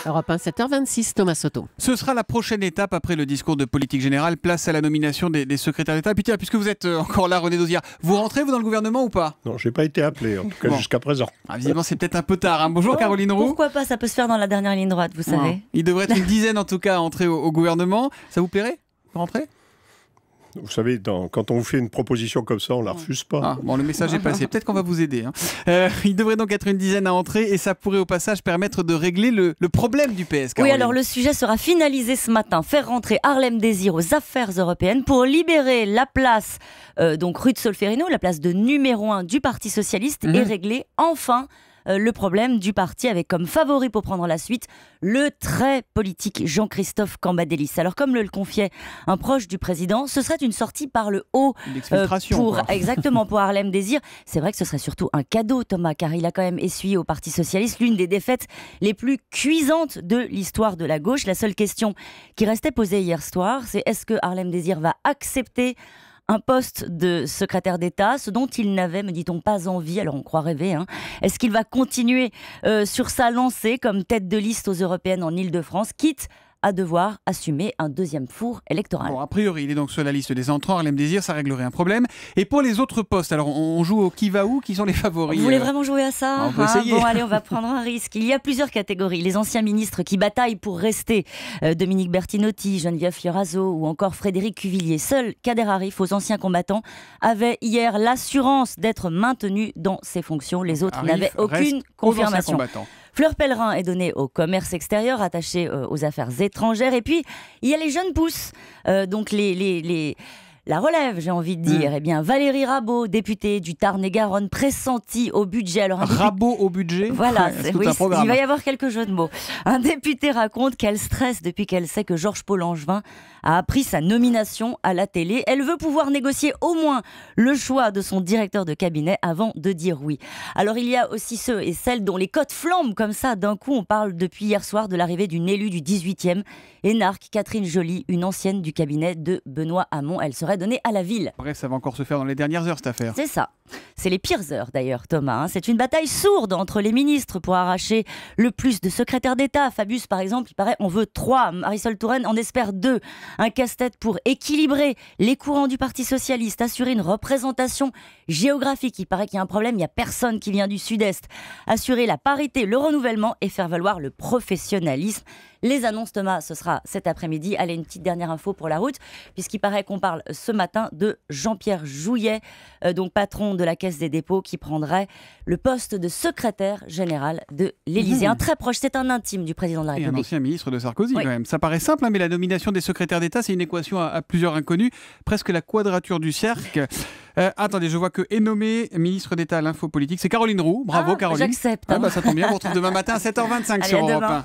Europe 1, 7h26, Thomas Soto. Ce sera la prochaine étape après le discours de politique générale. Place à la nomination des secrétaires d'État. Et puis tiens, puisque vous êtes encore là, René Dosière, vous rentrez vous dans le gouvernement ou pas? Non, je n'ai pas été appelé, en tout cas jusqu'à présent. Visiblement, c'est peut-être un peu tard. Hein. Bonjour Caroline Roux. Pourquoi pas, ça peut se faire dans la dernière ligne droite, vous savez. Il devrait être une dizaine en tout cas à entrer au gouvernement. Ça vous plairait de rentrer? Vous savez, quand on vous fait une proposition comme ça, on ne la refuse pas. Bon, le message est passé. Peut-être qu'on va vous aider. Hein. Il devrait donc être une dizaine à entrer et ça pourrait au passage permettre de régler le problème du PS. Caroline. Oui, alors le sujet sera finalisé ce matin. Faire rentrer Harlem Désir aux affaires européennes pour libérer la place, donc rue de Solferino, la place de numéro 1 du Parti Socialiste et régler enfin le problème du parti avec comme favori pour prendre la suite le très politique Jean-Christophe Cambadélis. Alors comme le confiait un proche du président, ce serait une sortie par le haut exactement pour Harlem Désir. C'est vrai que ce serait surtout un cadeau, Thomas, car il a quand même essuyé au Parti Socialiste l'une des défaites les plus cuisantes de l'histoire de la gauche. La seule question qui restait posée hier soir, c'est est-ce que Harlem Désir va accepter un poste de secrétaire d'État, ce dont il n'avait, me dit-on, pas envie, alors on croit rêver. Hein. Est-ce qu'il va continuer sur sa lancée comme tête de liste aux européennes en Ile-de-France, quitte à devoir assumer un deuxième four électoral? Bon, a priori, il est donc sur la liste des entrants. Harlem Désir, ça réglerait un problème. Et pour les autres postes, alors on joue au qui va où? Qui sont les favoris? Vous voulez vraiment jouer à ça? On peut essayer. Bon, allez, on va prendre un risque. Il y a plusieurs catégories. Les anciens ministres qui bataillent pour rester. Dominique Bertinotti, Geneviève Fioraso ou encore Frédéric Cuvillier. Seul Kader Arif, aux anciens combattants, avait hier l'assurance d'être maintenu dans ses fonctions. Les autres n'avaient aucune confirmation. Fleur Pellerin est donnée au commerce extérieur, attachée aux affaires étrangères. Et puis, il y a les jeunes pousses, donc la relève, j'ai envie de dire. Eh bien, Valérie Rabault, députée du Tarn-et-Garonne, pressentie au budget. Alors, Rabault au budget? Voilà, oui, il va y avoir quelques jeux de mots. Un député raconte qu'elle stresse depuis qu'elle sait que Georges-Paul Angevin a appris sa nomination à la télé. Elle veut pouvoir négocier au moins le choix de son directeur de cabinet avant de dire oui. Alors, il y a aussi ceux et celles dont les cotes flambent comme ça. D'un coup, on parle depuis hier soir de l'arrivée d'une élue du 18e, énarque Catherine Joly, une ancienne du cabinet de Benoît Hamon. Elle serait donnée à la ville. Bref, ça va encore se faire dans les dernières heures, cette affaire. C'est ça. C'est les pires heures d'ailleurs, Thomas. Hein. C'est une bataille sourde entre les ministres pour arracher le plus de secrétaires d'État. Fabius, par exemple, il paraît on veut 3. Marisol Touraine en espère 2. Un casse-tête pour équilibrer les courants du Parti Socialiste, assurer une représentation géographique. Il paraît qu'il y a un problème, il n'y a personne qui vient du Sud-Est. Assurer la parité, le renouvellement et faire valoir le professionnalisme. Les annonces, Thomas, ce sera cet après-midi. Allez, une petite dernière info pour la route, puisqu'il paraît qu'on parle ce matin de Jean-Pierre Jouyet, donc patron de la Caisse des dépôts, qui prendrait le poste de secrétaire général de l'Élysée. Un très proche, c'est un intime du président de la République. Et un ancien ministre de Sarkozy, quand même. Ça paraît simple, hein, mais la nomination des secrétaires d'État, c'est une équation à plusieurs inconnus, presque la quadrature du cercle. Attendez, je vois que est nommé ministre d'État à l'info politique, c'est Caroline Roux. Bravo Caroline. J'accepte. Ça tombe bien, on se retrouve demain matin à 7h25 sur Europe 1.